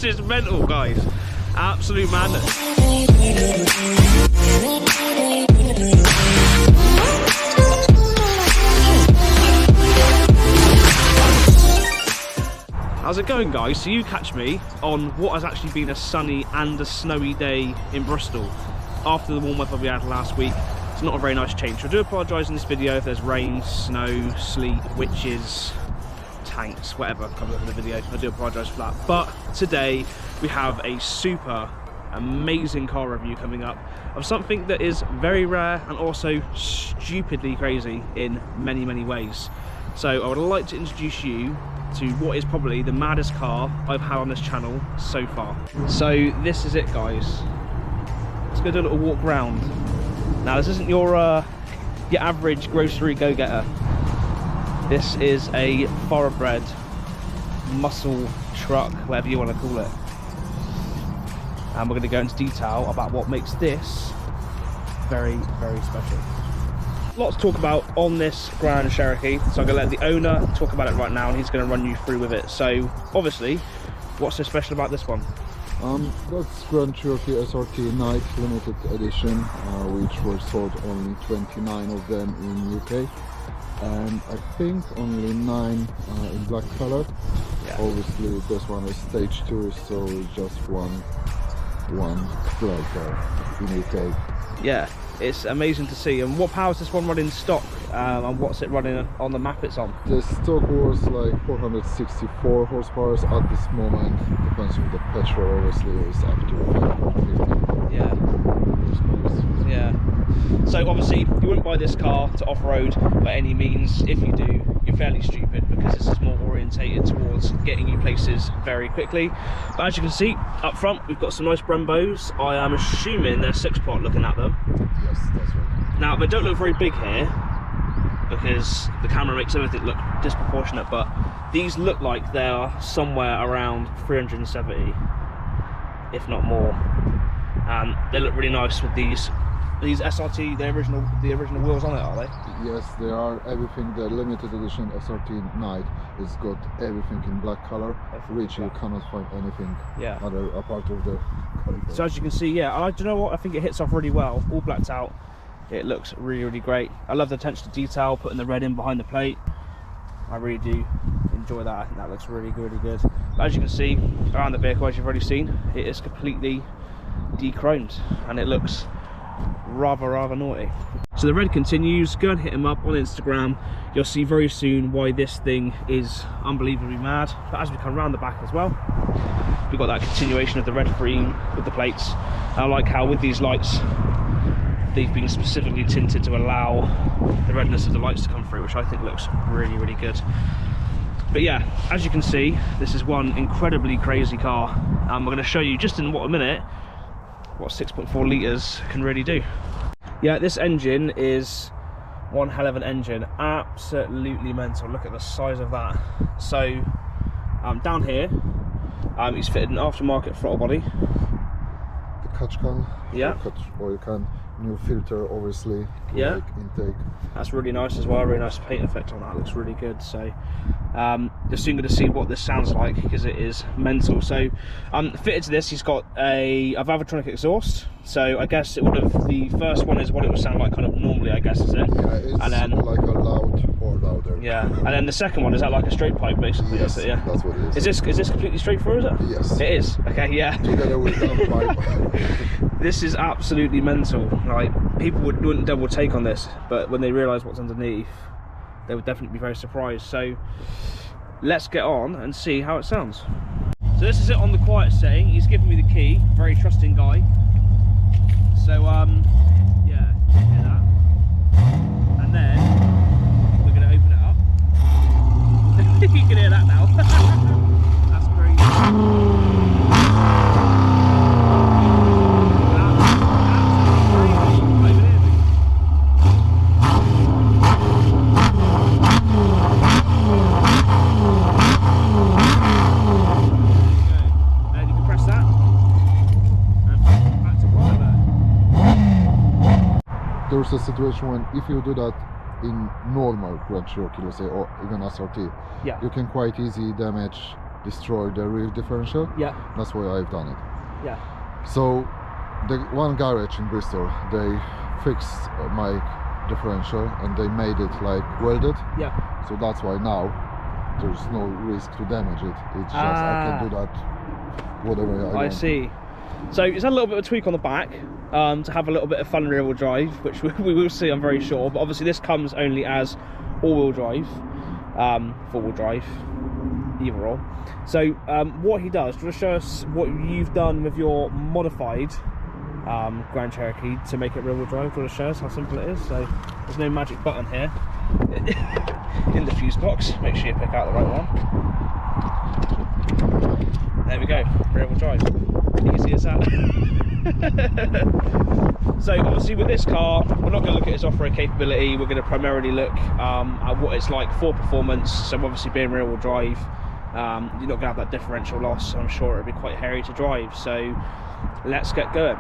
This is mental, guys. Absolute madness. How's it going, guys? So you catch me on what has actually been a sunny and a snowy day in Bristol after the warm weather we had last week. It's not a very nice change. So I do apologise in this video if there's rain, snow, sleet, witches, tanks, whatever comes up in the video. I do apologise for that. But today we have a super amazing car review coming up of something that is very rare and also stupidly crazy in many, many ways. So I would like to introduce you to what is probably the maddest car I've had on this channel so far. So this is it, guys. Let's go do a little walk round. Now this isn't your average grocery go-getter. This is a thoroughbred muscle truck, whatever you want to call it. And we're going to go into detail about what makes this very, very special. Lots to talk about on this Grand Cherokee, so I'm going to let the owner talk about it right now and he's going to run you through with it. So obviously, what's so special about this one? That's Grand Cherokee SRT Night Limited Edition, which were sold only 29 of them in UK, and I think only 9 in black color. Yeah. Obviously this one is stage 2, so it's just one flight in UK. Yeah, it's amazing to see. And what power is this one running stock, and what's it running on the map it's on? The stock was like 464 horsepower at this moment. Depends on the petrol, obviously it's up to 550. Yeah. Yeah. So obviously you wouldn't buy this car to off-road by any means. If you do, you're fairly stupid, because this is more orientated towards getting you places very quickly. But as you can see up front, we've got some nice Brembos. I am assuming they're 6-pot looking at them. Yes, that's right. Now they don't look very big here because the camera makes everything look disproportionate, but these look like they are somewhere around 370, if not more. And they look really nice with these SRT, the original wheels on it, are they? Yes, they are. Everything, the limited edition SRT Night, it's got everything in black color, which you cannot find anything other apart of the color. So as you can see, yeah, do you know what? I think it hits off really well, all blacked out. It looks really, really great. I love the attention to detail, putting the red in behind the plate. I really do enjoy that. I think that looks really, really good. But as you can see, around the vehicle, as you've already seen, it is completely de-chromed and it looks rather naughty. So the red continues. Go and hit him up on Instagram. You'll see very soon why this thing is unbelievably mad. But as we come around the back as well, we've got that continuation of the red theme with the plates. I like how with these lights they've been specifically tinted to allow the redness of the lights to come through, which I think looks really, really good. But yeah, as you can see, this is one incredibly crazy car. We're going to show you just in a minute what 6.4 litres can really do. Yeah, this engine is one hell of an engine, absolutely mental. Look at the size of that. So down here, it's fitted an aftermarket throttle body. The catch can, yeah, oil can, new filter, obviously. Yeah, like intake. That's really nice as well. Really nice paint effect on that. Looks really good. So you're soon going to see what this sounds like, because it is mental. So fitted to this, he's got a Valvetronic exhaust. So I guess it would have, the first one is what it would sound like kind of normally, I guess, is it? Yeah, it's and then like a loud or louder. Yeah, and then the second one, is that like a straight pipe basically? Yes, is it? Yeah, that's what it is. Is this completely straight through, is it? Yes. It is. Okay, yeah. Together with the pipe. This is absolutely mental. Like, people wouldn't double take on this, but when they realise what's underneath, they would definitely be very surprised. So let's get on and see how it sounds. So this is it on the quiet setting. He's given me the key, very trusting guy. So yeah, you can hear that. And then we're going to open it up. You can hear that now. That's crazy. There's a situation when if you do that in normal Grand Cherokee, let's say, or even SRT, yeah, you can quite easily damage destroy the rear differential. Yeah. That's why I've done it. Yeah. So the one garage in Bristol, they fixed my differential and they made it like welded. Yeah. So that's why now there's no risk to damage it. It's just I can do that whatever I want. I see. So it's had a little bit of a tweak on the back to have a little bit of fun rear-wheel drive, which we will see, I'm very sure. But obviously this comes only as all-wheel drive, four-wheel drive, either or. So what he does, do you want to show us what you've done with your modified Grand Cherokee to make it rear-wheel drive? Do you want to show us how simple it is? So there's no magic button here in the fuse box. Make sure you pick out the right one. There we go, rear-wheel drive. Easy as that. So obviously with this car, we're not going to look at its off-road capability. We're going to primarily look at what it's like for performance. So obviously being rear-wheel drive, you're not going to have that differential loss. I'm sure it'll be quite hairy to drive. So let's get going.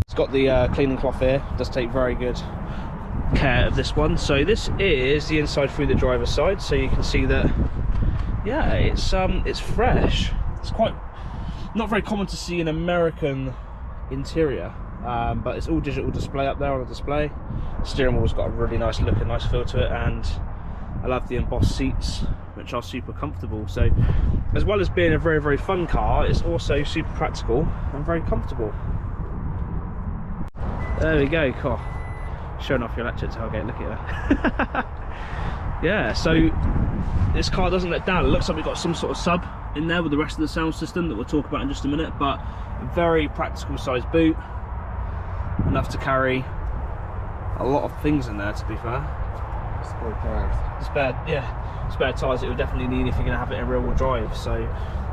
It's got the cleaning cloth here. It does take very good care of this one. So this is the inside through the driver's side, so you can see that, yeah, it's fresh. It's quite not very common to see an American interior, but it's all digital display up there on the display. Steering wheel's got a really nice look and nice feel to it, and I love the embossed seats, which are super comfortable. So as well as being a very, very fun car, it's also super practical and very comfortable. There we go. Cool. Showing off your electric tailgate, look at that. Yeah, so this car doesn't let down. It looks like we've got some sort of sub in there with the rest of the sound system that we'll talk about in just a minute, but a very practical sized boot, enough to carry a lot of things in there, to be fair. Spare tires. Spare tires that you'll definitely need if you're going to have it in rear wheel drive. So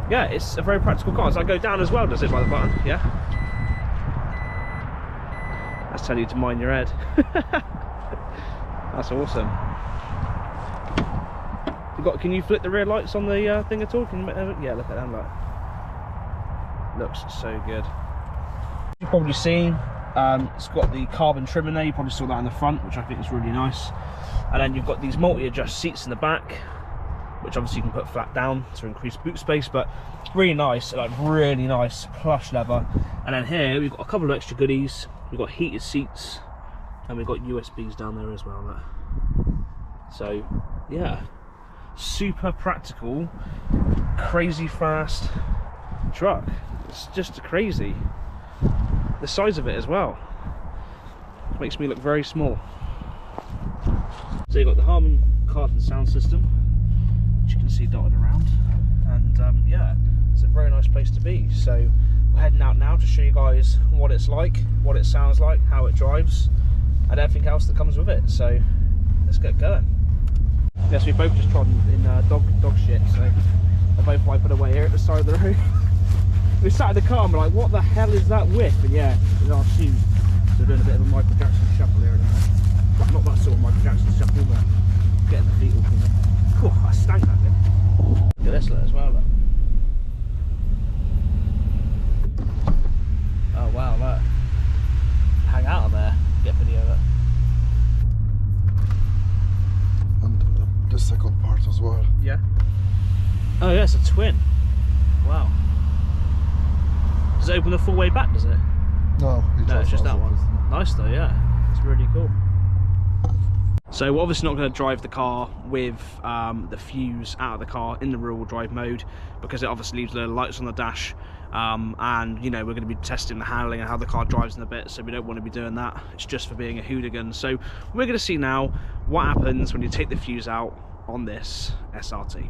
yeah, it's a very practical car. Does that go down as well, does it, by the button? Yeah. That's telling you to mind your head. That's awesome. Can you flip the rear lights on the thing at all? Yeah, look at that light. Looks so good. You've probably seen it's got the carbon trim in there. You probably saw that in the front, which I think is really nice. And then you've got these multi-adjust seats in the back, which obviously you can put flat down to increase boot space, but really nice, like really nice plush leather. And then here we've got a couple of extra goodies. We've got heated seats and we've got USBs down there as well. Look. So yeah, super practical, crazy fast truck. It's just crazy. The size of it as well makes me look very small. So you've got the Harman Kardon sound system, which you can see dotted around, and yeah, it's a very nice place to be. So we're heading out now to show you guys what it's like, what it sounds like, how it drives, and everything else that comes with it. So let's get going. Yes, we both just trodden in dog shit, so we're both wiping away here at the side of the road. We sat in the car and we're like, what the hell is that whiff? And yeah, it's our shoes. So we're doing a bit of a Michael Jackson shuffle here at the moment. Well, not that sort of Michael Jackson shuffle, but getting the feet all clean. Cool, I stank that thing. Look at this look as well, look. Oh wow, look. Hang out of there, get video of it. And the second part as well. Yeah. Oh yeah, it's a twin. Wow. Does it open the full way back, does it? No, it's just that one. Nice though, yeah. It's really cool. So we're obviously not going to drive the car with the fuse out of the car in the rear-wheel drive mode, because it obviously leaves the lights on the dash, and you know, we're going to be testing the handling and how the car drives in a bit, so we don't want to be doing that. It's just for being a hooligan. So we're going to see now what happens when you take the fuse out on this SRT.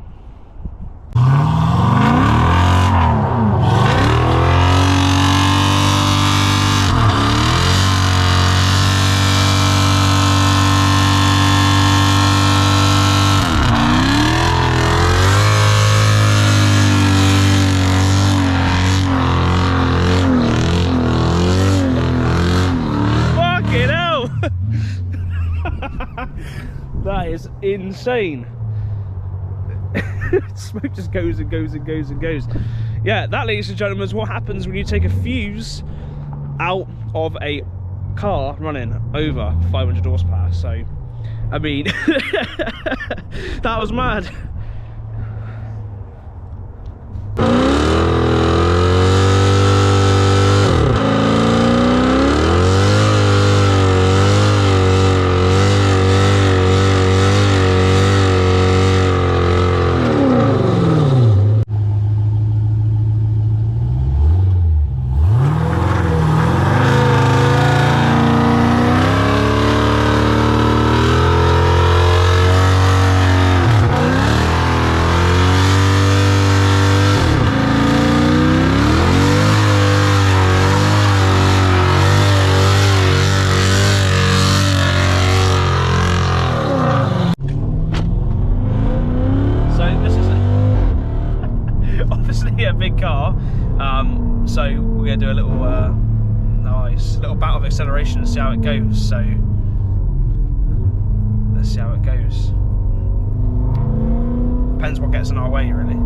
That is insane. Smoke just goes and goes and goes and goes. Yeah, that, ladies and gentlemen, is what happens when you take a fuse out of a car running over 500 horsepower, so I mean that was mad. A big car, so we're going to do a little nice little bout of acceleration and see how it goes. So let's see how it goes. Depends what gets in our way, really.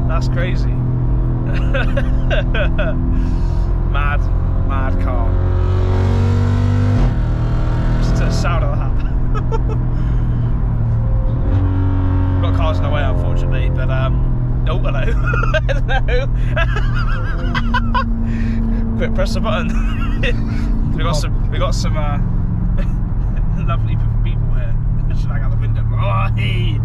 That's crazy. mad car. Just the sound of that. We've got cars in the way, unfortunately, but oh, hello. Hello. Quick, press the button. we got some lovely people here. Should hang out the window. Oh, hey.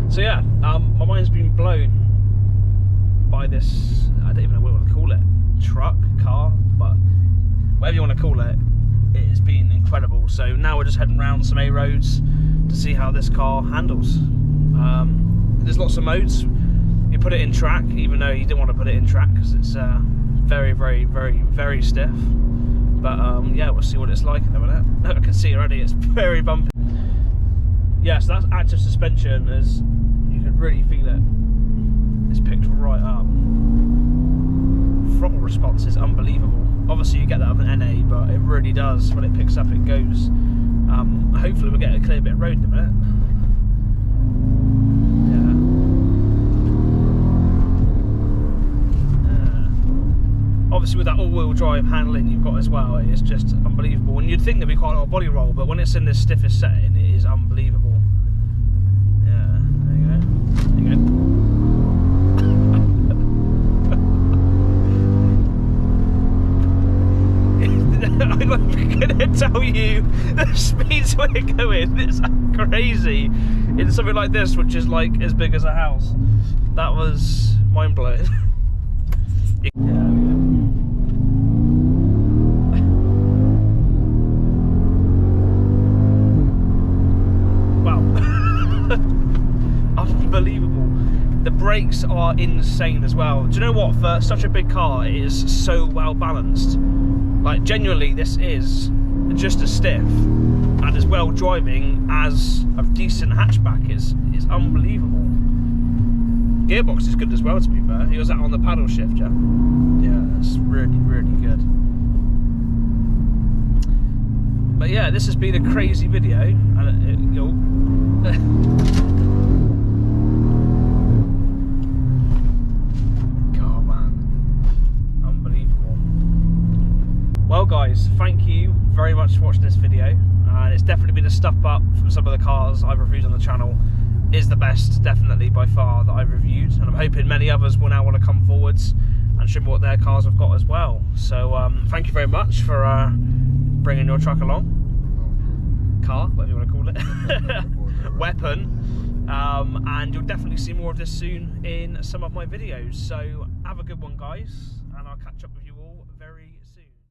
So yeah, my mind's been blown by this, I don't even know what you want to call it, truck, car, but whatever you want to call it, it has been incredible. So now we're just heading around some A roads to see how this car handles. There's lots of modes. You put it in track, even though you didn't want to put it in track because it's very, very, very, very stiff. But yeah, we'll see what it's like in a minute. I can see already it's very bumpy. Yeah, so that's active suspension, as you can really feel it. It's picked right up. Throttle response is unbelievable. Obviously you get that with an NA, but it really does. When it picks up, it goes. Hopefully we'll get a clear bit of road in a minute. Obviously with that all-wheel drive handling you've got as well, it's just unbelievable. And you'd think there'd be quite a lot of body roll, but when it's in this stiffest setting, it is unbelievable. Yeah, there you go. There you go. I'm not going to tell you the speeds we're going. It's crazy. In something like this, which is like as big as a house. That was mind-blowing. Yeah. Unbelievable. The brakes are insane as well. Do you know what? For such a big car, it is so well balanced. Like, genuinely, this is just as stiff and as well driving as a decent hatchback. Is unbelievable. Gearbox is good as well, to be fair. He was that on the paddle shift, yeah? Yeah, it's really, really good. But yeah, this has been a crazy video. And God, man. Unbelievable. Well, guys, thank you very much for watching this video. And it's definitely been a step up from some of the cars I've reviewed on the channel. Is the best, definitely, by far, that I've reviewed. And I'm hoping many others will now want to come forwards and show me what their cars have got as well. So, thank you very much for bringing your truck along. Car, whatever you want to call it. Weapon. And you'll definitely see more of this soon in some of my videos. So have a good one, guys.